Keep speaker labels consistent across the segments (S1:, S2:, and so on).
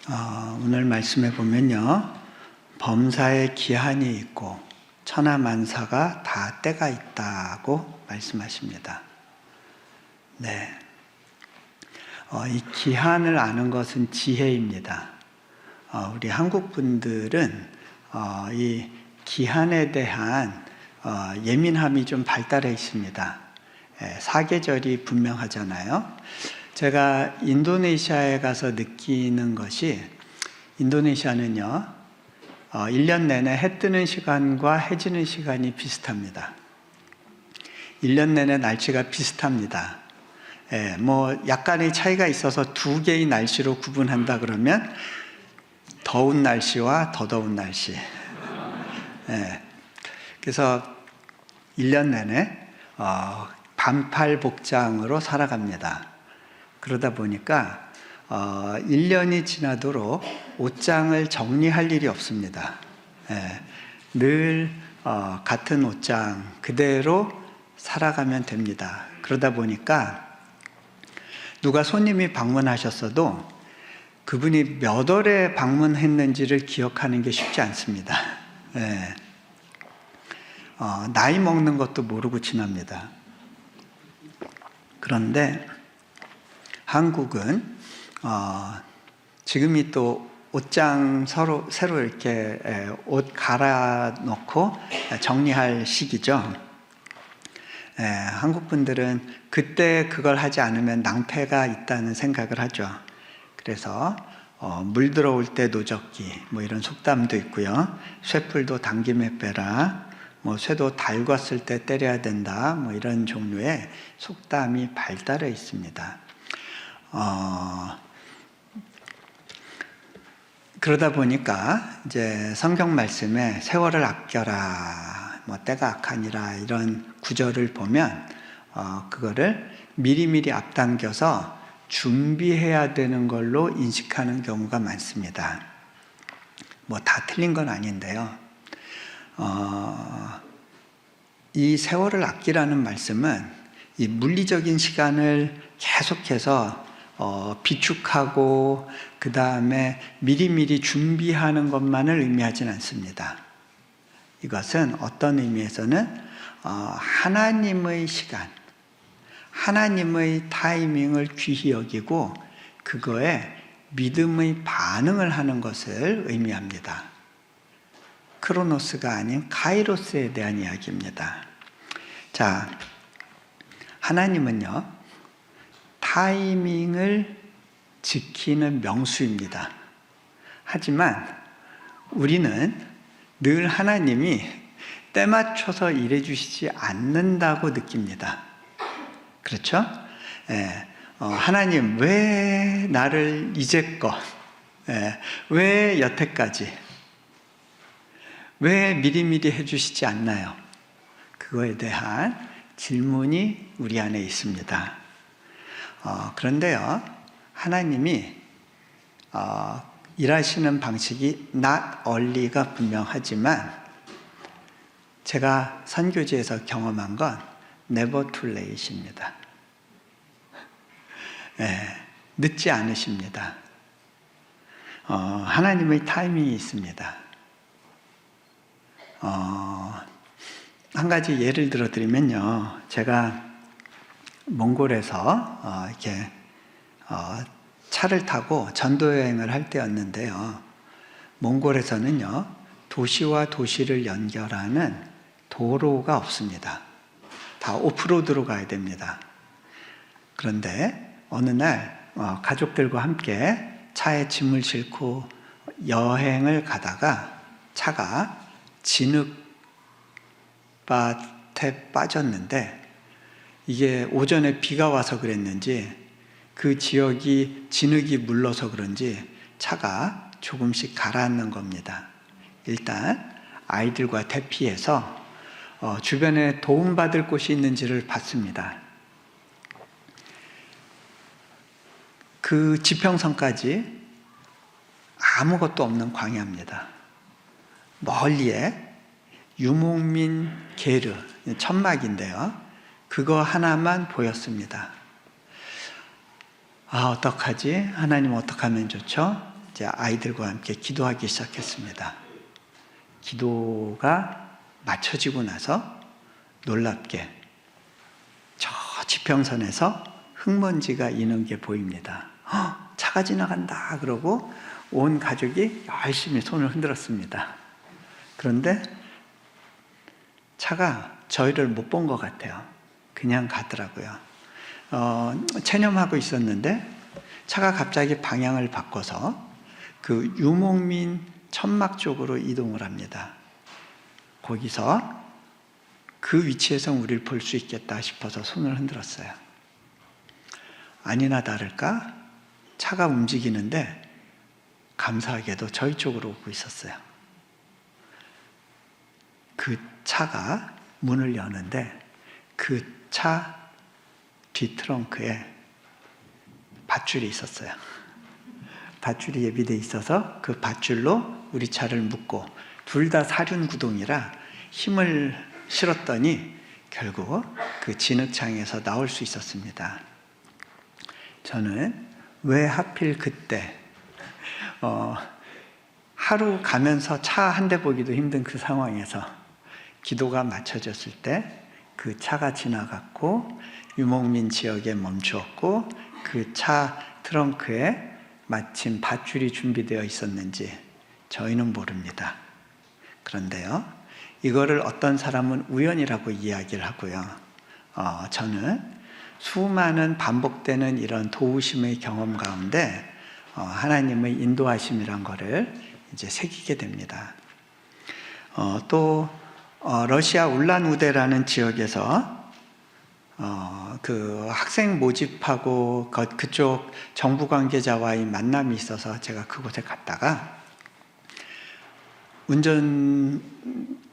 S1: 오늘 말씀에 보면요, 범사에 기한이 있고 천하만사가 다 때가 있다고 말씀하십니다. 네, 이 기한을 아는 것은 지혜입니다. 우리 한국 분들은 이 기한에 대한 예민함이 좀 발달해 있습니다. 사계절이 분명하잖아요. 제가 인도네시아에 가서 느끼는 것이, 인도네시아는요 1년 내내 해 뜨는 시간과 해 지는 시간이 비슷합니다. 1년 내내 날씨가 비슷합니다. 뭐 약간의 차이가 있어서 두 개의 날씨로 구분한다 그러면 더운 날씨와 더 더운 날씨. 그래서 1년 내내 반팔 복장으로 살아갑니다. 그러다 보니까 1년이 지나도록 옷장을 정리할 일이 없습니다. 늘 같은 옷장 그대로 살아가면 됩니다. 그러다 보니까 누가 손님이 방문하셨어도 그분이 몇 월에 방문했는지를 기억하는 게 쉽지 않습니다. 나이 먹는 것도 모르고 지납니다. 그런데 한국은 지금이 또 옷장 새로 이렇게 옷 갈아놓고 정리할 시기죠. 한국 분들은 그때 그걸 하지 않으면 낭패가 있다는 생각을 하죠. 그래서 물 들어올 때 노젓기 뭐 이런 속담도 있고요. 쇠풀도 당김에 빼라, 뭐 쇠도 달궜을 때 때려야 된다, 뭐 이런 종류의 속담이 발달해 있습니다. 그러다 보니까 이제 성경 말씀에 세월을 아껴라, 뭐 때가 악하니라 이런 구절을 보면 그거를 미리미리 앞당겨서 준비해야 되는 걸로 인식하는 경우가 많습니다. 뭐 다 틀린 건 아닌데요. 이 세월을 아끼라는 말씀은 이 물리적인 시간을 계속해서 비축하고 그 다음에 미리미리 준비하는 것만을 의미하지는 않습니다. 이것은 어떤 의미에서는 하나님의 시간, 하나님의 타이밍을 귀히 여기고 그거에 믿음의 반응을 하는 것을 의미합니다. 크로노스가 아닌 카이로스에 대한 이야기입니다. 자, 하나님은요 타이밍을 지키는 명수입니다. 하지만 우리는 늘 하나님이 때 맞춰서 일해 주시지 않는다고 느낍니다. 그렇죠? 하나님 왜 나를 이제껏, 왜 여태까지, 왜 미리미리 해주시지 않나요? 그거에 대한 질문이 우리 안에 있습니다. 그런데요, 하나님이 일하시는 방식이 not early가 분명하지만 제가 선교지에서 경험한 건 never too late입니다. 늦지 않으십니다. 하나님의 타이밍이 있습니다. 한 가지 예를 들어 드리면요, 제가 몽골에서 이렇게 차를 타고 전도 여행을 할 때였는데요, 몽골에서는요 도시와 도시를 연결하는 도로가 없습니다. 다 오프로드로 가야 됩니다. 그런데 어느 날 가족들과 함께 차에 짐을 싣고 여행을 가다가 차가 진흙밭에 빠졌는데, 이게 오전에 비가 와서 그랬는지 그 지역이 진흙이 물러서 그런지 차가 조금씩 가라앉는 겁니다. 일단 아이들과 대피해서 주변에 도움받을 곳이 있는지를 봤습니다. 그 지평선까지 아무것도 없는 광야입니다. 멀리에 유목민 게르, 천막인데요, 그거 하나만 보였습니다. 어떡하지? 하나님 어떡하면 좋죠? 이제 아이들과 함께 기도하기 시작했습니다. 기도가 맞춰지고 나서 놀랍게 저 지평선에서 흙먼지가 이는 게 보입니다. 차가 지나간다 그러고 온 가족이 열심히 손을 흔들었습니다. 그런데 차가 저희를 못 본 것 같아요. 그냥 가더라고요. 체념하고 있었는데 차가 갑자기 방향을 바꿔서 그 유목민 천막 쪽으로 이동을 합니다. 거기서 그 위치에서 우리를 볼 수 있겠다 싶어서 손을 흔들었어요. 아니나 다를까 차가 움직이는데 감사하게도 저희 쪽으로 오고 있었어요. 그 차가 문을 여는데 그 차 뒷트렁크에 밧줄이 있었어요. 밧줄이 예비되어 있어서 그 밧줄로 우리 차를 묶고 둘 다 사륜구동이라 힘을 실었더니 결국 그 진흙창에서 나올 수 있었습니다. 저는 왜 하필 그때 하루 가면서 차 한 대 보기도 힘든 그 상황에서 기도가 맞춰졌을 때 그 차가 지나갔고 유목민 지역에 멈추었고 그 차 트렁크에 마침 밧줄이 준비되어 있었는지 저희는 모릅니다. 그런데요, 이거를 어떤 사람은 우연이라고 이야기를 하고요. 저는 수많은 반복되는 이런 도우심의 경험 가운데 하나님의 인도하심이란 거를 이제 새기게 됩니다. 또 러시아 울란우데라는 지역에서 그 학생 모집하고 그쪽 정부 관계자와의 만남이 있어서 제가 그곳에 갔다가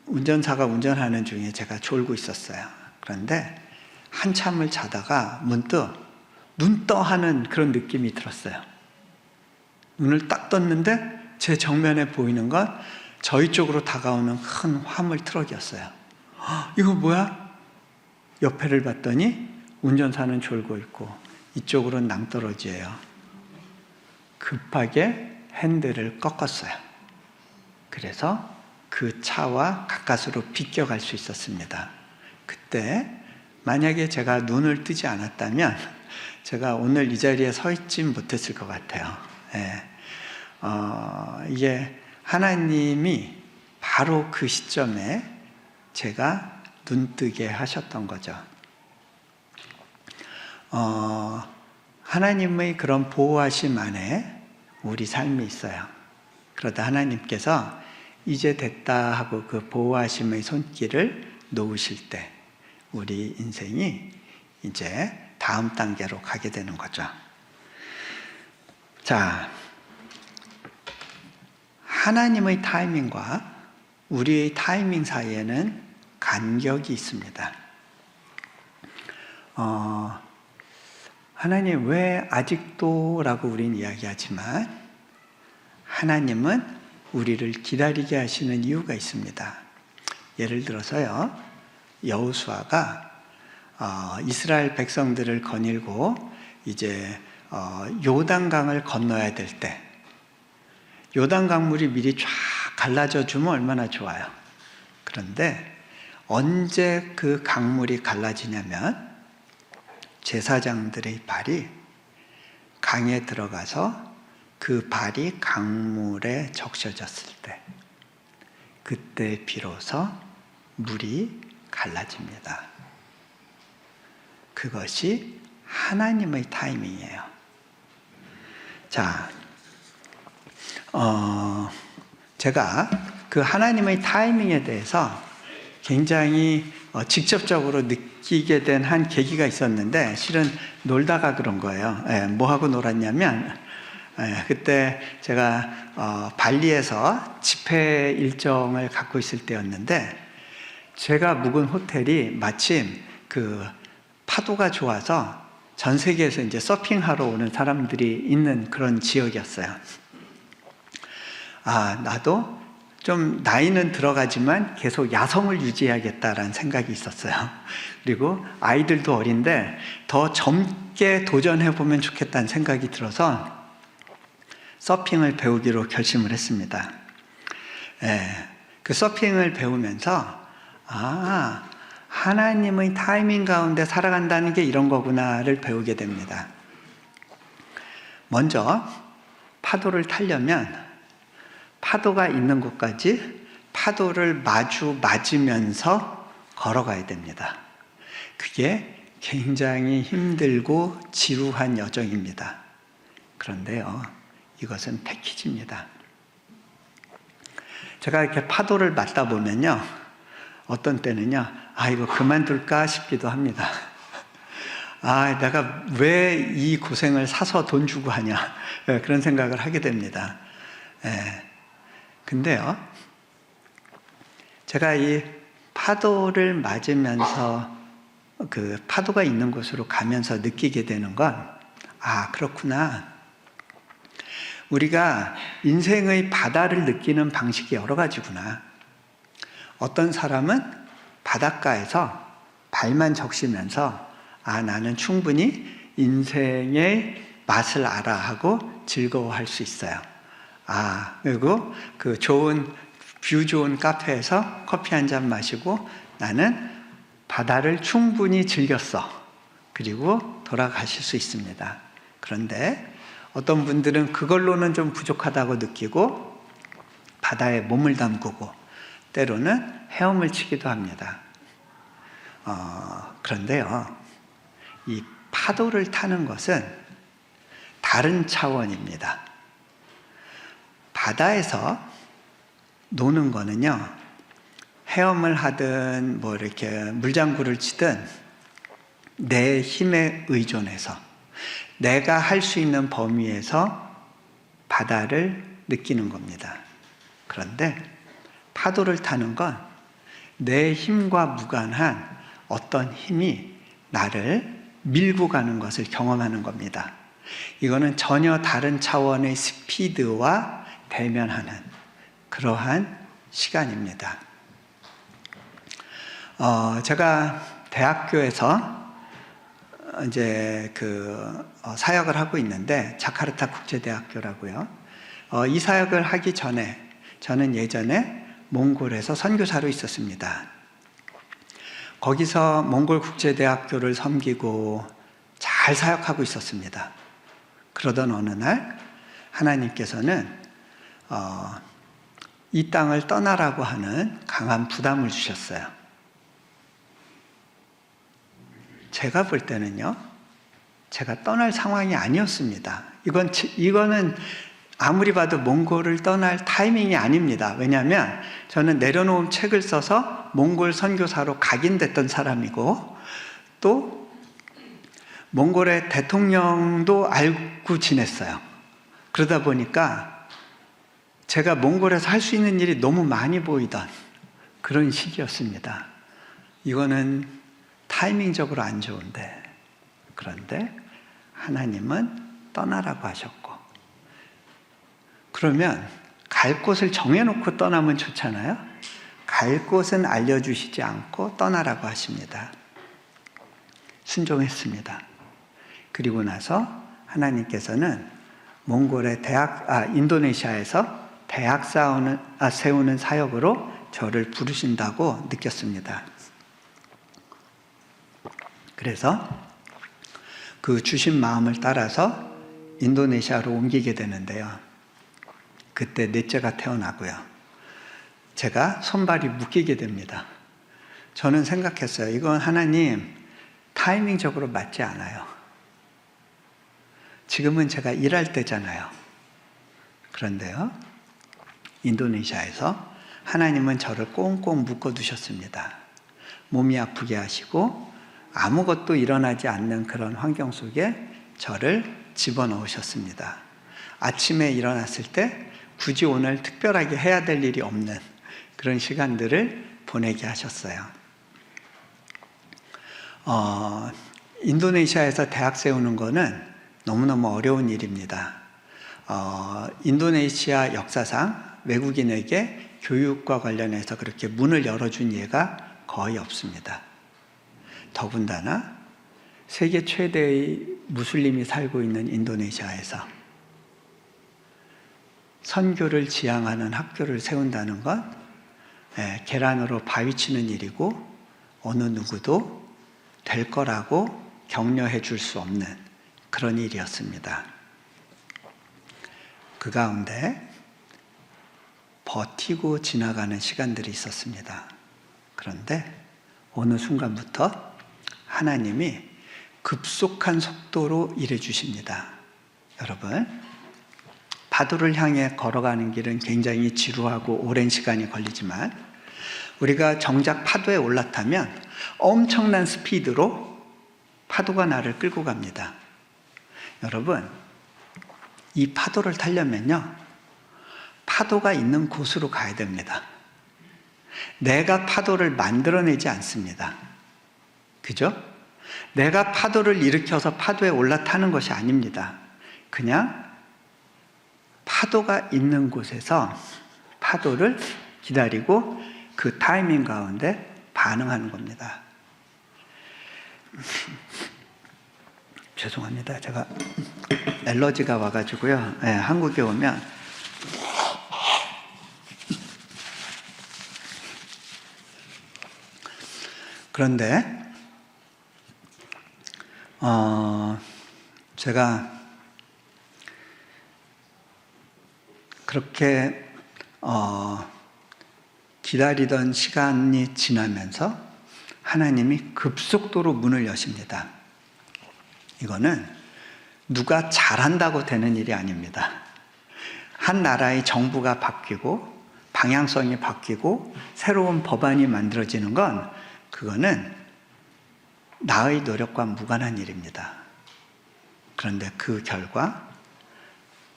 S1: 운전사가 운전하는 중에 제가 졸고 있었어요. 그런데 한참을 자다가 문득 눈 떠 하는 그런 느낌이 들었어요. 눈을 딱 떴는데 제 정면에 보이는 건 저희 쪽으로 다가오는 큰 화물 트럭이었어요. 이거 뭐야? 옆에를 봤더니 운전사는 졸고 있고 이쪽으로는 낭떠러지예요. 급하게 핸들을 꺾었어요. 그래서 그 차와 가까스로 비껴갈 수 있었습니다. 그때 만약에 제가 눈을 뜨지 않았다면 제가 오늘 이 자리에 서 있지 못했을 것 같아요. 이게 하나님이 바로 그 시점에 제가 눈뜨게 하셨던 거죠. 하나님의 그런 보호하심 안에 우리 삶이 있어요. 그러다 하나님께서 이제 됐다 하고 그 보호하심의 손길을 놓으실 때 우리 인생이 이제 다음 단계로 가게 되는 거죠. 자, 하나님의 타이밍과 우리의 타이밍 사이에는 간격이 있습니다. 하나님 왜 아직도 라고 우리는 이야기하지만 하나님은 우리를 기다리게 하시는 이유가 있습니다. 예를 들어서요, 여호수아가 이스라엘 백성들을 거닐고 이제 요단강을 건너야 될 때 요단 강물이 미리 쫙 갈라져 주면 얼마나 좋아요. 그런데 언제 그 강물이 갈라지냐면 제사장들의 발이 강에 들어가서 그 발이 강물에 적셔졌을 때 그때 비로소 물이 갈라집니다. 그것이 하나님의 타이밍이에요. 자, 제가 그 하나님의 타이밍에 대해서 굉장히 직접적으로 느끼게 된 한 계기가 있었는데 실은 놀다가 그런 거예요. 뭐하고 놀았냐면 그때 제가 발리에서 집회 일정을 갖고 있을 때였는데 제가 묵은 호텔이 마침 그 파도가 좋아서 전 세계에서 이제 서핑하러 오는 사람들이 있는 그런 지역이었어요. 나도 좀 나이는 들어가지만 계속 야성을 유지해야겠다라는 생각이 있었어요. 그리고 아이들도 어린데 더 젊게 도전해보면 좋겠다는 생각이 들어서 서핑을 배우기로 결심을 했습니다. 그 서핑을 배우면서 하나님의 타이밍 가운데 살아간다는 게 이런 거구나를 배우게 됩니다. 먼저 파도를 타려면 파도가 있는 곳까지 파도를 맞으면서 걸어가야 됩니다. 그게 굉장히 힘들고 지루한 여정입니다. 그런데요, 이것은 패키지입니다. 제가 이렇게 파도를 맞다 보면요, 어떤 때는요, 이거 그만둘까 싶기도 합니다. 내가 왜 이 고생을 사서 돈 주고 하냐, 그런 생각을 하게 됩니다. 근데요, 제가 이 파도를 맞으면서 그 파도가 있는 곳으로 가면서 느끼게 되는 건, 그렇구나. 우리가 인생의 바다를 느끼는 방식이 여러 가지구나. 어떤 사람은 바닷가에서 발만 적시면서 나는 충분히 인생의 맛을 알아 하고 즐거워할 수 있어요. 그리고 그 뷰 좋은 카페에서 커피 한 잔 마시고 나는 바다를 충분히 즐겼어. 그리고 돌아가실 수 있습니다. 그런데 어떤 분들은 그걸로는 좀 부족하다고 느끼고 바다에 몸을 담그고 때로는 헤엄을 치기도 합니다. 그런데요, 이 파도를 타는 것은 다른 차원입니다. 바다에서 노는 거는요, 헤엄을 하든 이렇게 물장구를 치든 내 힘에 의존해서 내가 할 수 있는 범위에서 바다를 느끼는 겁니다. 그런데 파도를 타는 건 내 힘과 무관한 어떤 힘이 나를 밀고 가는 것을 경험하는 겁니다. 이거는 전혀 다른 차원의 스피드와 대면하는 그러한 시간입니다. 제가 대학교에서 이제 사역을 하고 있는데, 자카르타 국제대학교라고요. 이 사역을 하기 전에 저는 예전에 몽골에서 선교사로 있었습니다. 거기서 몽골 국제대학교를 섬기고 잘 사역하고 있었습니다. 그러던 어느 날 하나님께서는 이 땅을 떠나라고 하는 강한 부담을 주셨어요. 제가 볼 때는요, 제가 떠날 상황이 아니었습니다. 이거는 아무리 봐도 몽골을 떠날 타이밍이 아닙니다. 왜냐하면 저는 내려놓은 책을 써서 몽골 선교사로 각인됐던 사람이고, 또 몽골의 대통령도 알고 지냈어요. 그러다 보니까 제가 몽골에서 할 수 있는 일이 너무 많이 보이던 그런 시기였습니다. 이거는 타이밍적으로 안 좋은데, 그런데 하나님은 떠나라고 하셨고, 그러면 갈 곳을 정해놓고 떠나면 좋잖아요. 갈 곳은 알려주시지 않고 떠나라고 하십니다. 순종했습니다. 그리고 나서 하나님께서는 몽골의 인도네시아에서 대학 세우는 사역으로 저를 부르신다고 느꼈습니다. 그래서 그 주신 마음을 따라서 인도네시아로 옮기게 되는데요. 그때 넷째가 태어나고요. 제가 손발이 묶이게 됩니다. 저는 생각했어요. 이건 하나님 타이밍적으로 맞지 않아요. 지금은 제가 일할 때잖아요. 그런데요, 인도네시아에서 하나님은 저를 꽁꽁 묶어두셨습니다. 몸이 아프게 하시고 아무것도 일어나지 않는 그런 환경 속에 저를 집어넣으셨습니다. 아침에 일어났을 때 굳이 오늘 특별하게 해야 될 일이 없는 그런 시간들을 보내게 하셨어요. 인도네시아에서 대학 세우는 거는 너무너무 어려운 일입니다. 인도네시아 역사상 외국인에게 교육과 관련해서 그렇게 문을 열어준 예가 거의 없습니다. 더군다나 세계 최대의 무슬림이 살고 있는 인도네시아에서 선교를 지향하는 학교를 세운다는 건 계란으로 바위 치는 일이고 어느 누구도 될 거라고 격려해 줄 수 없는 그런 일이었습니다. 그 가운데 버티고 지나가는 시간들이 있었습니다. 그런데 어느 순간부터 하나님이 급속한 속도로 일해 주십니다. 여러분, 파도를 향해 걸어가는 길은 굉장히 지루하고 오랜 시간이 걸리지만 우리가 정작 파도에 올라타면 엄청난 스피드로 파도가 나를 끌고 갑니다. 여러분, 이 파도를 타려면요, 파도가 있는 곳으로 가야 됩니다. 내가 파도를 만들어내지 않습니다. 그죠? 내가 파도를 일으켜서 파도에 올라타는 것이 아닙니다. 그냥 파도가 있는 곳에서 파도를 기다리고 그 타이밍 가운데 반응하는 겁니다. 죄송합니다. 제가 알러지가 와가지고요. 한국에 오면 그런데 제가 그렇게 기다리던 시간이 지나면서 하나님이 급속도로 문을 여십니다. 이거는 누가 잘한다고 되는 일이 아닙니다. 한 나라의 정부가 바뀌고 방향성이 바뀌고 새로운 법안이 만들어지는 건 그거는 나의 노력과 무관한 일입니다. 그런데 그 결과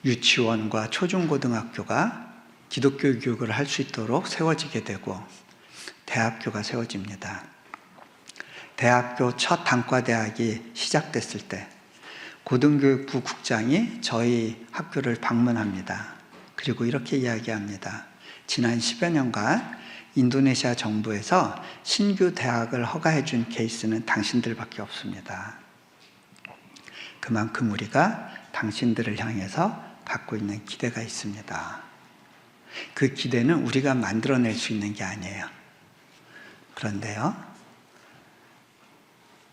S1: 유치원과 초중고등학교가 기독교 교육을 할 수 있도록 세워지게 되고 대학교가 세워집니다. 대학교 첫 단과대학이 시작됐을 때 고등교육부 국장이 저희 학교를 방문합니다. 그리고 이렇게 이야기합니다. 지난 10여 년간 인도네시아 정부에서 신규 대학을 허가해 준 케이스는 당신들밖에 없습니다. 그만큼 우리가 당신들을 향해서 갖고 있는 기대가 있습니다. 그 기대는 우리가 만들어낼 수 있는 게 아니에요. 그런데요,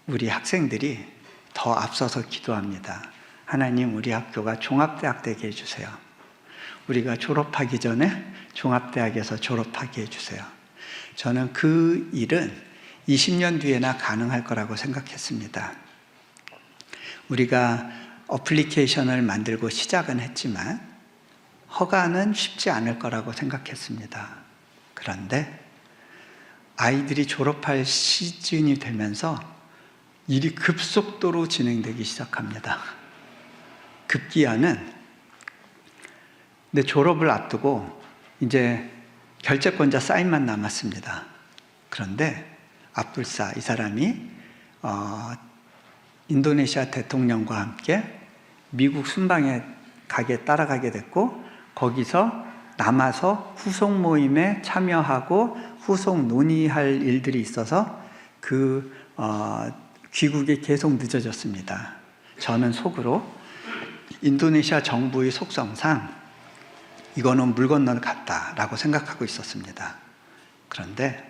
S1: 우리 학생들이 더 앞서서 기도합니다. 하나님, 우리 학교가 종합대학 되게 해주세요. 우리가 졸업하기 전에 종합대학에서 졸업하게 해주세요. 저는 그 일은 20년 뒤에나 가능할 거라고 생각했습니다. 우리가 어플리케이션을 만들고 시작은 했지만 허가는 쉽지 않을 거라고 생각했습니다. 그런데 아이들이 졸업할 시즌이 되면서 일이 급속도로 진행되기 시작합니다. 급기야는 내 졸업을 앞두고 이제 결재권자 사인만 남았습니다. 그런데 압둘사, 이 사람이 인도네시아 대통령과 함께 미국 순방에 따라가게 됐고 거기서 남아서 후속 모임에 참여하고 후속 논의할 일들이 있어서 그 귀국이 계속 늦어졌습니다. 저는 속으로 인도네시아 정부의 속성상 이거는 물 건너갔다라고 생각하고 있었습니다. 그런데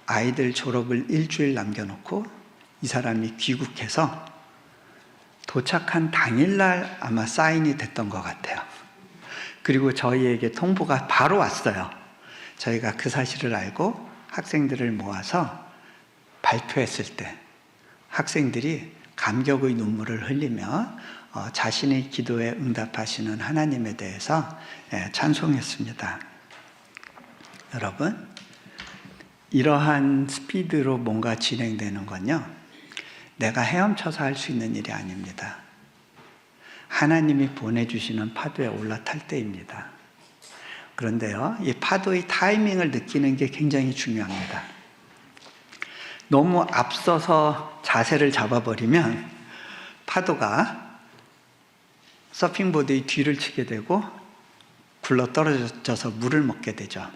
S1: 아이들 졸업을 일주일 남겨놓고 이 사람이 귀국해서 도착한 당일날 아마 사인이 됐던 것 같아요. 그리고 저희에게 통보가 바로 왔어요. 저희가 그 사실을 알고 학생들을 모아서 발표했을 때 학생들이 감격의 눈물을 흘리며 자신의 기도에 응답하시는 하나님에 대해서 찬송했습니다. 여러분, 이러한 스피드로 뭔가 진행되는 건요, 내가 헤엄쳐서 할 수 있는 일이 아닙니다. 하나님이 보내주시는 파도에 올라탈 때입니다. 그런데요, 이 파도의 타이밍을 느끼는 게 굉장히 중요합니다. 너무 앞서서 자세를 잡아버리면 파도가 서핑보드의 뒤를 치게 되고 굴러 떨어져서 물을 먹게 되죠.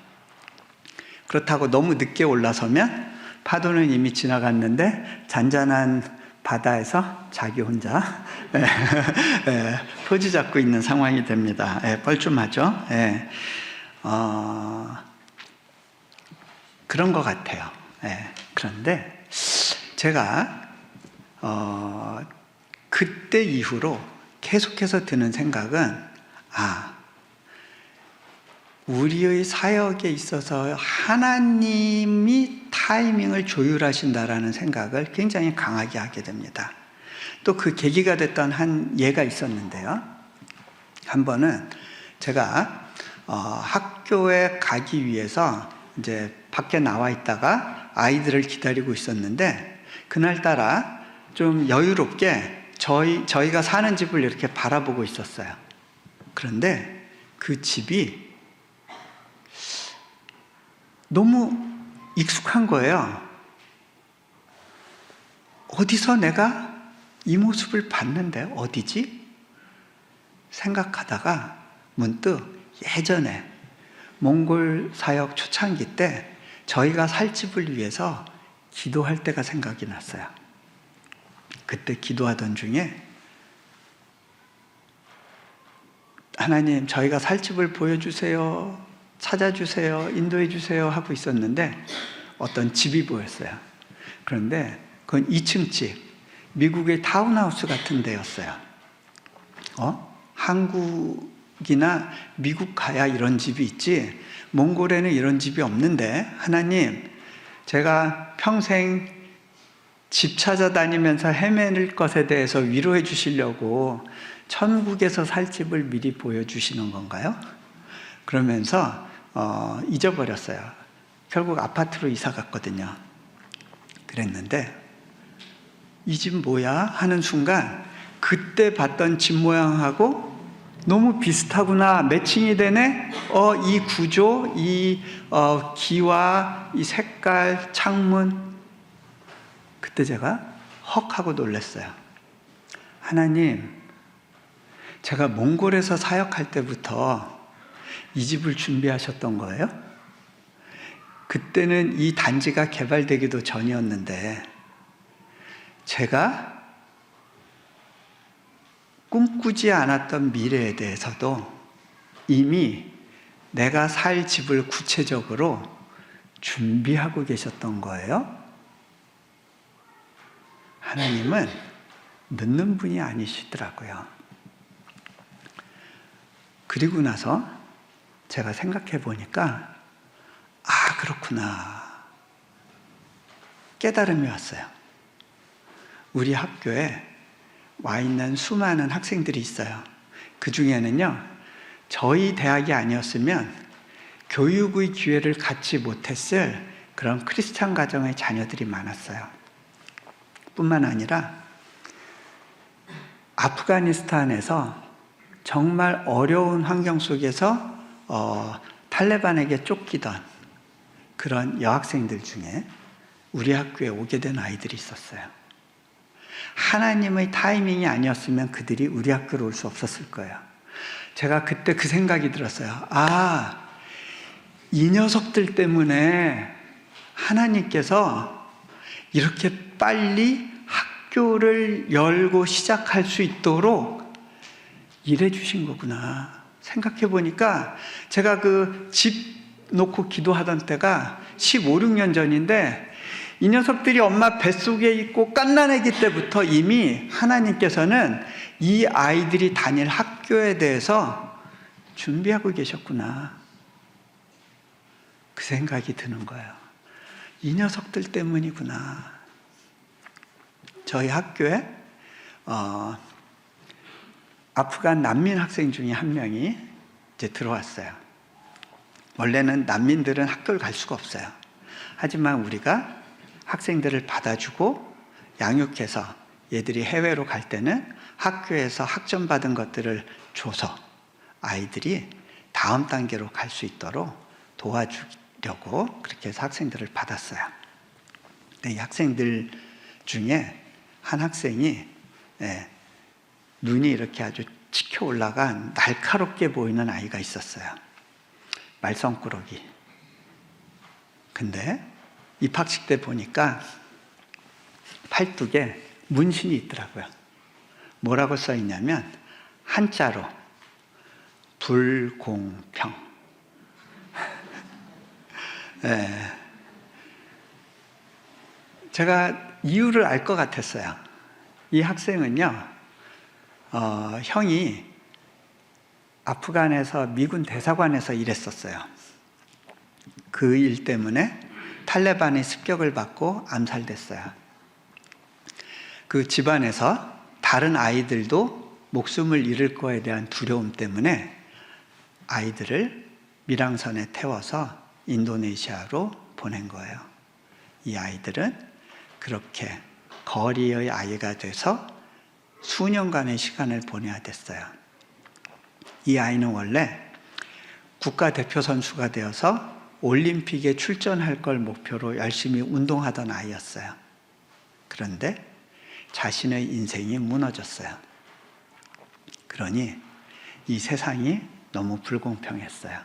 S1: 그렇다고 너무 늦게 올라서면 파도는 이미 지나갔는데 잔잔한 바다에서 자기 혼자 포즈 잡고 있는 상황이 됩니다. 뻘쭘하죠. 그런 것 같아요. 그런데 제가 그때 이후로 계속해서 드는 생각은 우리의 사역에 있어서 하나님이 타이밍을 조율하신다라는 생각을 굉장히 강하게 하게 됩니다. 또 그 계기가 됐던 한 예가 있었는데요. 한 번은 제가 학교에 가기 위해서 이제 밖에 나와 있다가 아이들을 기다리고 있었는데, 그날따라 좀 여유롭게 저희가 사는 집을 이렇게 바라보고 있었어요. 그런데 그 집이 너무 익숙한 거예요. 어디서 내가 이 모습을 봤는데 어디지? 생각하다가 문득 예전에 몽골 사역 초창기 때 저희가 살 집을 위해서 기도할 때가 생각이 났어요. 그때 기도하던 중에 하나님, 저희가 살 집을 보여주세요, 찾아주세요, 인도해주세요 하고 있었는데 어떤 집이 보였어요. 그런데 그건 2층 집, 미국의 타운하우스 같은 데였어요. 한국이나 미국 가야 이런 집이 있지 몽골에는 이런 집이 없는데, 하나님, 제가 평생 집 찾아다니면서 헤매는 것에 대해서 위로해 주시려고 천국에서 살 집을 미리 보여주시는 건가요? 그러면서 잊어버렸어요. 결국 아파트로 이사 갔거든요. 그랬는데 이 집 뭐야? 하는 순간 그때 봤던 집 모양하고 너무 비슷하구나, 매칭이 되네. 이 구조, 이 기와 이 색깔, 창문. 그때 제가 헉 하고 놀랐어요. 하나님, 제가 몽골에서 사역할 때부터 이 집을 준비하셨던 거예요? 그때는 이 단지가 개발되기도 전이었는데 제가 꿈꾸지 않았던 미래에 대해서도 이미 내가 살 집을 구체적으로 준비하고 계셨던 거예요? 하나님은 늦는 분이 아니시더라고요. 그리고 나서 제가 생각해 보니까 그렇구나, 깨달음이 왔어요. 우리 학교에 와 있는 수많은 학생들이 있어요. 그 중에는요, 저희 대학이 아니었으면 교육의 기회를 갖지 못했을 그런 크리스찬 가정의 자녀들이 많았어요. 뿐만 아니라 아프가니스탄에서 정말 어려운 환경 속에서 탈레반에게 쫓기던 그런 여학생들 중에 우리 학교에 오게 된 아이들이 있었어요. 하나님의 타이밍이 아니었으면 그들이 우리 학교로 올 수 없었을 거예요. 제가 그때 그 생각이 들었어요. 이 녀석들 때문에 하나님께서 이렇게 빨리 학교를 열고 시작할 수 있도록 일해 주신 거구나. 생각해 보니까 제가 그 집 놓고 기도하던 때가 15, 16년 전인데 이 녀석들이 엄마 뱃속에 있고 갓난아기 때부터 이미 하나님께서는 이 아이들이 다닐 학교에 대해서 준비하고 계셨구나. 그 생각이 드는 거예요. 이 녀석들 때문이구나. 저희 학교에 아프간 난민 학생 중에 한 명이 이제 들어왔어요. 원래는 난민들은 학교를 갈 수가 없어요. 하지만 우리가 학생들을 받아주고 양육해서 얘들이 해외로 갈 때는 학교에서 학점받은 것들을 줘서 아이들이 다음 단계로 갈 수 있도록 도와주려고 그렇게 해서 학생들을 받았어요. 이 학생들 중에 한 학생이 눈이 이렇게 아주 치켜 올라간 날카롭게 보이는 아이가 있었어요. 말썽꾸러기. 근데 입학식 때 보니까 팔뚝에 문신이 있더라고요. 뭐라고 써 있냐면 한자로 불공평. 네. 제가 이유를 알 것 같았어요. 이 학생은요, 형이 아프간에서 미군 대사관에서 일했었어요. 그 일 때문에 탈레반의 습격을 받고 암살됐어요. 그 집안에서 다른 아이들도 목숨을 잃을 거에 대한 두려움 때문에 아이들을 밀항선에 태워서 인도네시아로 보낸 거예요. 이 아이들은 그렇게 거리의 아이가 돼서 수년간의 시간을 보내야 됐어요. 이 아이는 원래 국가대표 선수가 되어서 올림픽에 출전할 걸 목표로 열심히 운동하던 아이였어요. 그런데 자신의 인생이 무너졌어요. 그러니 이 세상이 너무 불공평했어요.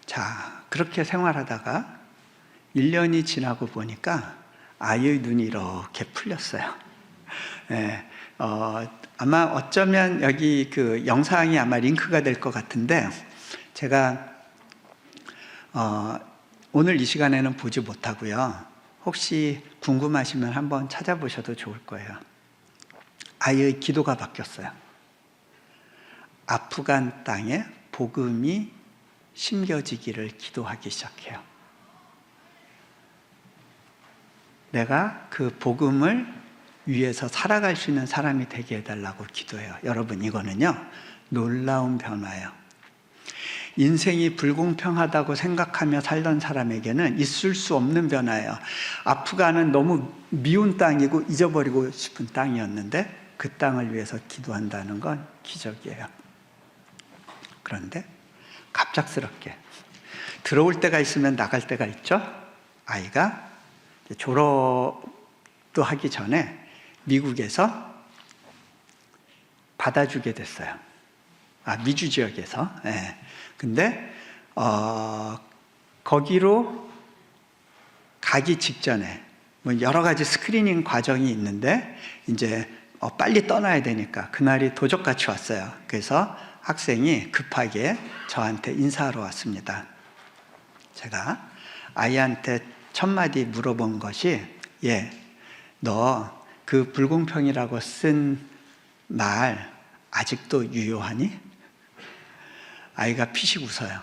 S1: 자, 그렇게 생활하다가 1년이 지나고 보니까 아이의 눈이 이렇게 풀렸어요. 네, 아마 어쩌면 여기 그 영상이 아마 링크가 될 것 같은데, 제가 오늘 이 시간에는 보지 못하고요. 혹시 궁금하시면 한번 찾아보셔도 좋을 거예요. 아이의 기도가 바뀌었어요. 아프간 땅에 복음이 심겨지기를 기도하기 시작해요. 내가 그 복음을 위해서 살아갈 수 있는 사람이 되게 해달라고 기도해요. 여러분, 이거는요, 놀라운 변화예요. 인생이 불공평하다고 생각하며 살던 사람에게는 있을 수 없는 변화예요. 아프간은 너무 미운 땅이고 잊어버리고 싶은 땅이었는데 그 땅을 위해서 기도한다는 건 기적이에요. 그런데 갑작스럽게 들어올 때가 있으면 나갈 때가 있죠. 아이가 졸업도 하기 전에 미국에서 받아주게 됐어요. 미주 지역에서. 네. 근데 거기로 가기 직전에 뭐 여러 가지 스크리닝 과정이 있는데 이제 빨리 떠나야 되니까 그날이 도적같이 왔어요. 그래서 학생이 급하게 저한테 인사하러 왔습니다. 제가 아이한테 첫 마디 물어본 것이, 너 그 불공평이라고 쓴 말 아직도 유효하니? 아이가 피식 웃어요.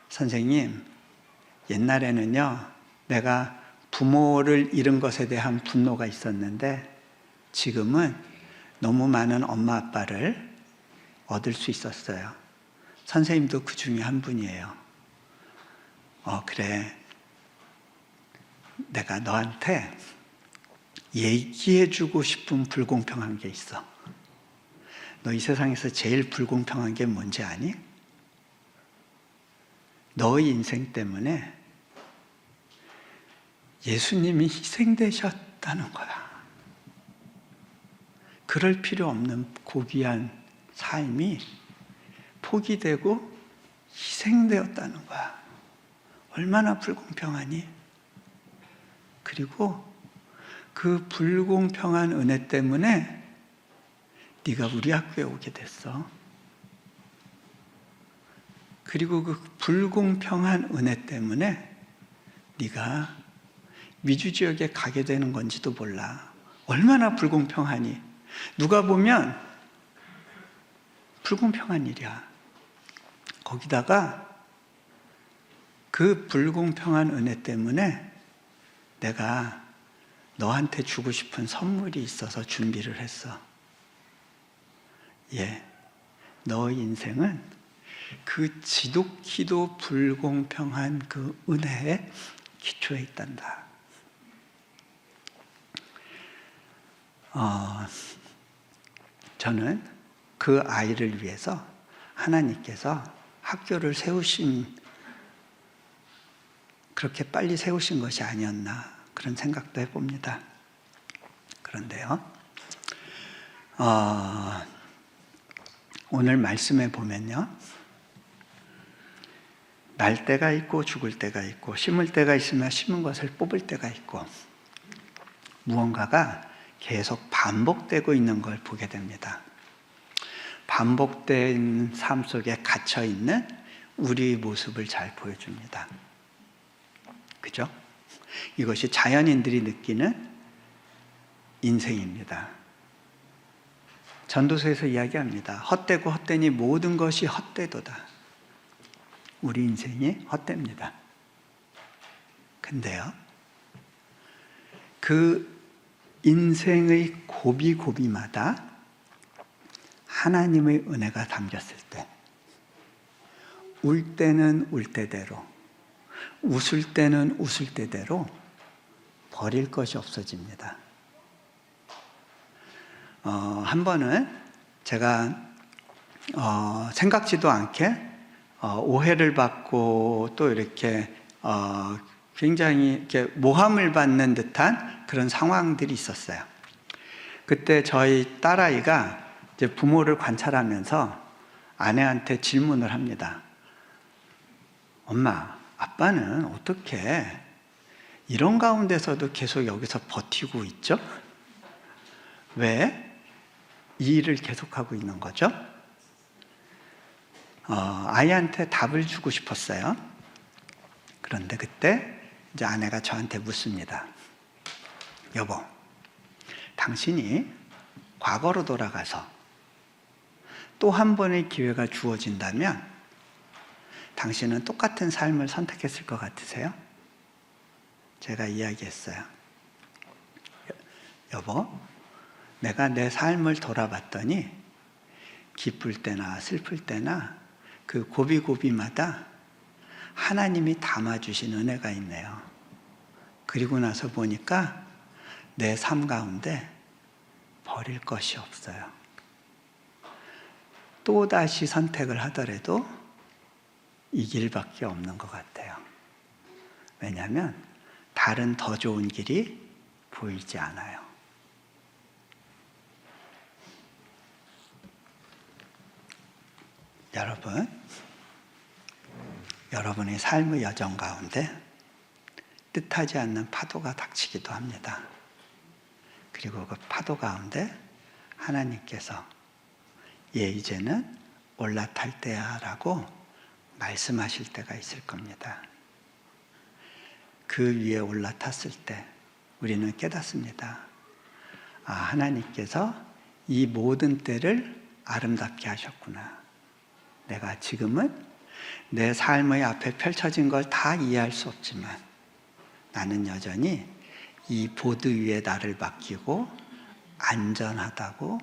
S1: 선생님, 옛날에는요, 내가 부모를 잃은 것에 대한 분노가 있었는데 지금은 너무 많은 엄마 아빠를 얻을 수 있었어요. 선생님도 그 중에 한 분이에요. 그래. 내가 너한테 얘기해주고 싶은 불공평한 게 있어. 너 이 세상에서 제일 불공평한 게 뭔지 아니? 너의 인생 때문에 예수님이 희생되셨다는 거야. 그럴 필요 없는 고귀한 삶이 포기되고 희생되었다는 거야. 얼마나 불공평하니? 그리고 그 불공평한 은혜 때문에 네가 우리 학교에 오게 됐어. 그리고 그 불공평한 은혜 때문에 네가 미주 지역에 가게 되는 건지도 몰라. 얼마나 불공평하니? 누가 보면 불공평한 일이야. 거기다가 그 불공평한 은혜 때문에 내가 너한테 주고 싶은 선물이 있어서 준비를 했어. 너의 인생은 그 지독히도 불공평한 그 은혜에 기초해 있단다. 저는 그 아이를 위해서 하나님께서 학교를 그렇게 빨리 세우신 것이 아니었나, 그런 생각도 해봅니다. 그런데요, 오늘 말씀에 보면요, 날 때가 있고 죽을 때가 있고, 심을 때가 있으면 심은 것을 뽑을 때가 있고, 무언가가 계속 반복되고 있는 걸 보게 됩니다. 반복된 삶 속에 갇혀 있는 우리의 모습을 잘 보여줍니다. 그죠? 이것이 자연인들이 느끼는 인생입니다. 전도서에서 이야기합니다. 헛되고 헛되니 모든 것이 헛되도다. 우리 인생이 헛됩니다. 근데요, 그 인생의 고비고비마다 하나님의 은혜가 담겼을 때, 울 때는 울 때대로, 웃을 때는 웃을 때대로 버릴 것이 없어집니다. 한 번은 제가 생각지도 않게 오해를 받고 또 이렇게 굉장히 이렇게 모함을 받는 듯한 그런 상황들이 있었어요. 그때 저희 딸아이가 이제 부모를 관찰하면서 아내한테 질문을 합니다. 엄마, 아빠는 어떻게 이런 가운데서도 계속 여기서 버티고 있죠? 왜 이 일을 계속하고 있는 거죠? 아이한테 답을 주고 싶었어요. 그런데 그때 이제 아내가 저한테 묻습니다. 여보, 당신이 과거로 돌아가서 또 한 번의 기회가 주어진다면 당신은 똑같은 삶을 선택했을 것 같으세요? 제가 이야기했어요. 여보, 내가 내 삶을 돌아봤더니 기쁠 때나 슬플 때나 그 고비고비마다 하나님이 담아주신 은혜가 있네요. 그리고 나서 보니까 내 삶 가운데 버릴 것이 없어요. 또다시 선택을 하더라도 이 길밖에 없는 것 같아요. 왜냐하면 다른 더 좋은 길이 보이지 않아요. 여러분, 여러분의 삶의 여정 가운데 뜻하지 않는 파도가 닥치기도 합니다. 그리고 그 파도 가운데 하나님께서 이제는 올라탈 때야 라고 말씀하실 때가 있을 겁니다. 그 위에 올라탔을 때 우리는 깨닫습니다. 하나님께서 이 모든 때를 아름답게 하셨구나. 내가 지금은 내 삶의 앞에 펼쳐진 걸 다 이해할 수 없지만 나는 여전히 이 보드 위에 나를 맡기고 안전하다고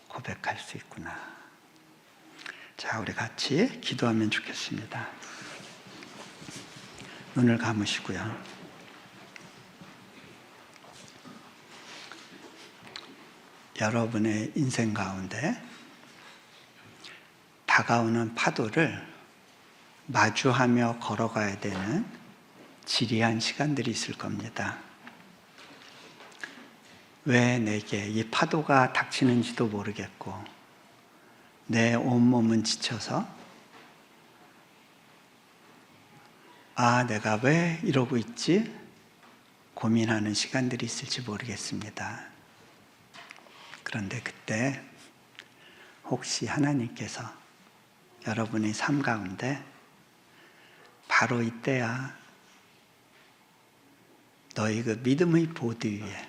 S1: 고백할 수 있구나. 자, 우리 같이 기도하면 좋겠습니다. 눈을 감으시고요. 여러분의 인생 가운데 다가오는 파도를 마주하며 걸어가야 되는 지리한 시간들이 있을 겁니다. 왜 내게 이 파도가 닥치는지도 모르겠고 내 온몸은 지쳐서 내가 왜 이러고 있지? 고민하는 시간들이 있을지 모르겠습니다. 그런데 그때 혹시 하나님께서 여러분의 삶 가운데 바로 이때야 너희 그 믿음의 보드 위에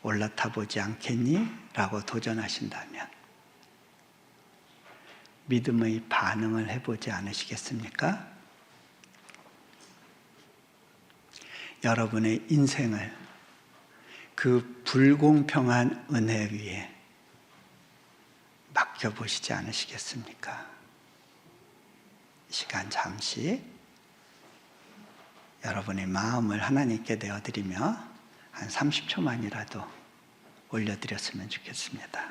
S1: 올라타 보지 않겠니? 라고 도전하신다면 믿음의 반응을 해보지 않으시겠습니까? 여러분의 인생을 그 불공평한 은혜 위에 맡겨보시지 않으시겠습니까? 이 시간 잠시 여러분의 마음을 하나님께 내어드리며 한 30초만이라도 올려드렸으면 좋겠습니다.